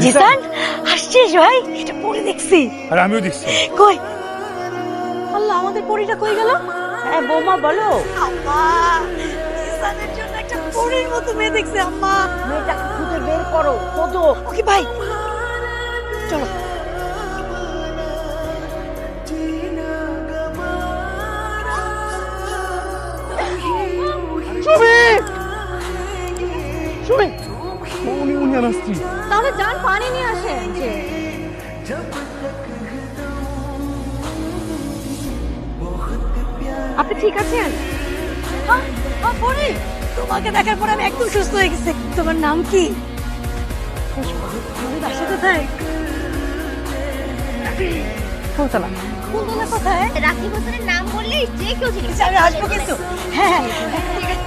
জিসান আসছিস ভাই? এটা পরে দেখছি। আর আমিও দেখছি। কই? আল্লাহ, আমাদের পরীটা কই গেল? হ্যাঁ বৌমা বলো। আম্মা, জিসানের জন্য একটা পরীর মতো মেয়ে দেখছি আম্মা। মেয়েটাকে খুঁজে বের করো, খোঁজো। ওকে ভাই, চলো। উনি আমার স্ত্রী। তাহলে যান পানি নিয়ে আসেন। আপনি ঠিক আছেন? পরি, তোমাকে দেখার পর আমি একদম সুস্থ হয়ে গেছি। তোমার নাম কি? বাসা কোথায়? ফুলতলা। ফুলতলা কোথায়? রাকিব হোসেনের নাম বললেই যে কেউ চিনে আচ্ছা, আমি আসবো কিন্তু। হ্যাঁ, ঠিক আছে।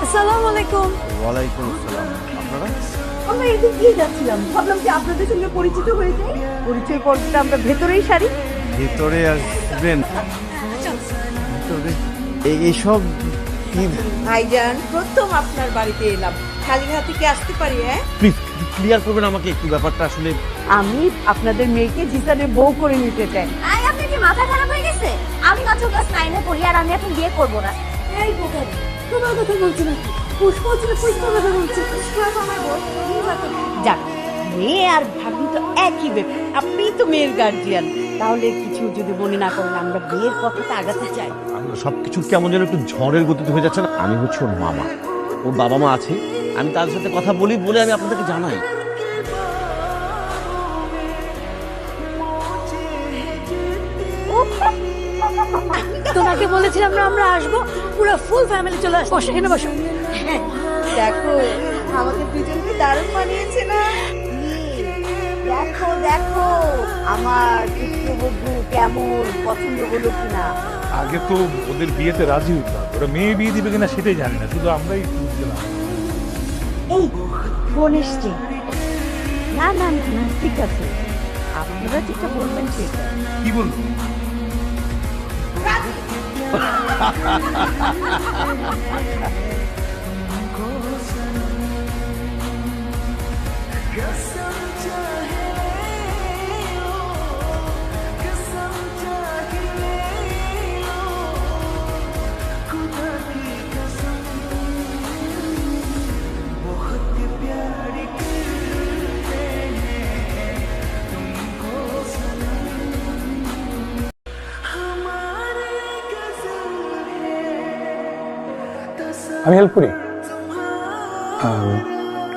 আসসালামু আলাইকুম। ওয়ালাইকুম আসসালাম। আপনারা? আমরা এদিক দিয়ে যাচ্ছিলাম, ভাবলাম যে আপনাদের সঙ্গে পরিচিত হয়ে যাই। পরিচয় পর্বটা আমরা ভেতরেই সারি। ভিতরে আসবেন? ভিতরে এইসব কি? ভাইজান, প্রথম আপনার বাড়িতে এলাম, খালি হাতে কি আসতে পারি? হ্যাঁ, প্লিজ ক্লিয়ার করবেন আমাকে একটু ব্যাপারটা। আসলে আমি আপনাদের মেয়েকে জিসানের বউ করে নিতে চাই। আপনার কি মাথা খারাপ হয়ে গেছে? আমি মাত্র ক্লাস 9 এ পড়ি আর আমি এখন বিয়ে করব না। এই বোকা, তোমার কথা বলছি না। পুষ্প হচ্ছে পুষ্প কথা বলছি। আমার বল। যাক, মেয়ে আর ভাবি তো একই ব্যাপার। আপনিই তো মেয়ের গার্জিয়ান, তাহলে কিছু যদি মনে না করেন আমরা বিয়ের কথাটা আগাতে চাই। সবকিছু কেমন যেন একটু ঝড়ের গতিতে হয়ে যাচ্ছে না। আমি হচ্ছে ওর মামা, ওর বাবা মা আছে, আমি তাদের সাথে কথা বলি বলে আমি আপনাদেরকে জানাই। তোমাকে বলেছিলাম না আমরা আসবো, পুরো ফুল ফ্যামিলি চলে আসবো। বসো, এখানে বসো। দেখো, আমাদের দুজনকে দারুণ মানিয়েছে না? দেখো দেখো আমার পুত্রবধূ কেমন, পছন্দ হলো কিনা। আগে তো ওদের বিয়েতে রাজি হইতাম, ওরা মেয়ে বিয়ে দিবে কিনা সেটাই জানি না, শুধু আমরাই বুঝছিলাম। এই বোন এসছে। না না না না, ঠিক আছে, আপনারা যেটা বলবেন সেটা। কি বলবো? আমি হেল্প করি।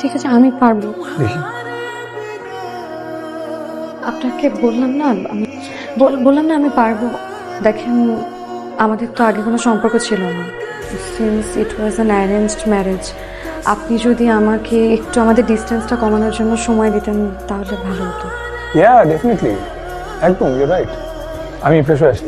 ঠিক আছে, আমি পারবো। দেখি। আপনাকে বললাম না আমি পারবো। দেখেন, আমাদের তো আগে কোনো সম্পর্ক ছিল না, since it was an arranged marriage. আপনি যদি আমাকে একটু আমাদের ডিস্টেন্সটা কমানোর জন্য সময় দিতেন তাহলে ভালো হতো। ইয়া, ডেফিনেটলি, একদম ইউ রাইট। আমি ফ্রেশ হয়ে আসি।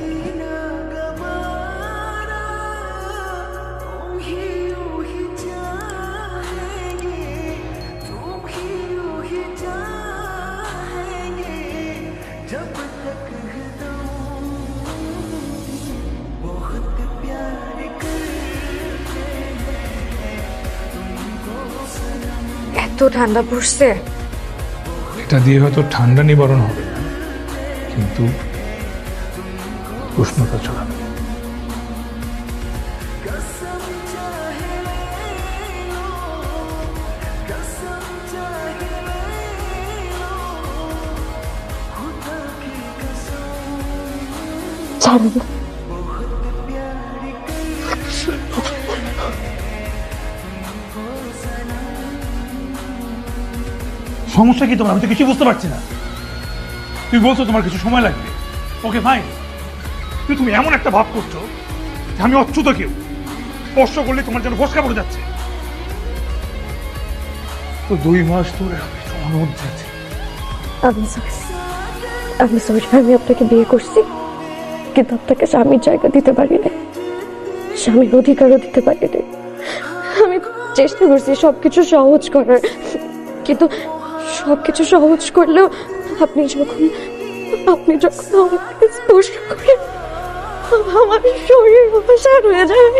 এত ঠান্ডা পড়ছে। এটা দিয়ে হয়তো ঠান্ডা নিবারণ হবে না, কিন্তু উষ্ণতা ছড়াবে। ছাড়বো। সমস্যা কি তোমার? আমি তো কিছু বুঝতে পারছি না। তুমি বলছো তোমার কিছু সময় লাগবে, ওকে ফাইন, কিন্তু তুমি এমন একটা ভাব করছো যে আমি অচ্যুত কেউ, স্পর্শ করলে তোমার যেন ফসকা পড়ে যাচ্ছে। তো 2 মাস ধরে আমি তোমার মধ্যে আছি। আমি সরি, আমি আপনাকে বিয়ে করছি, কিন্তু আপনাকে স্বামীর জায়গা দিতে পারিনি, স্বামীর অধিকারও দিতে পারিনি। আমি চেষ্টা করছি সবকিছু সহজ করার, কিন্তু সবকিছু সহজ করলেও আপনি যখন আমাকে স্পর্শ করেন আমার শরীর অবসাদ হয়ে যায়।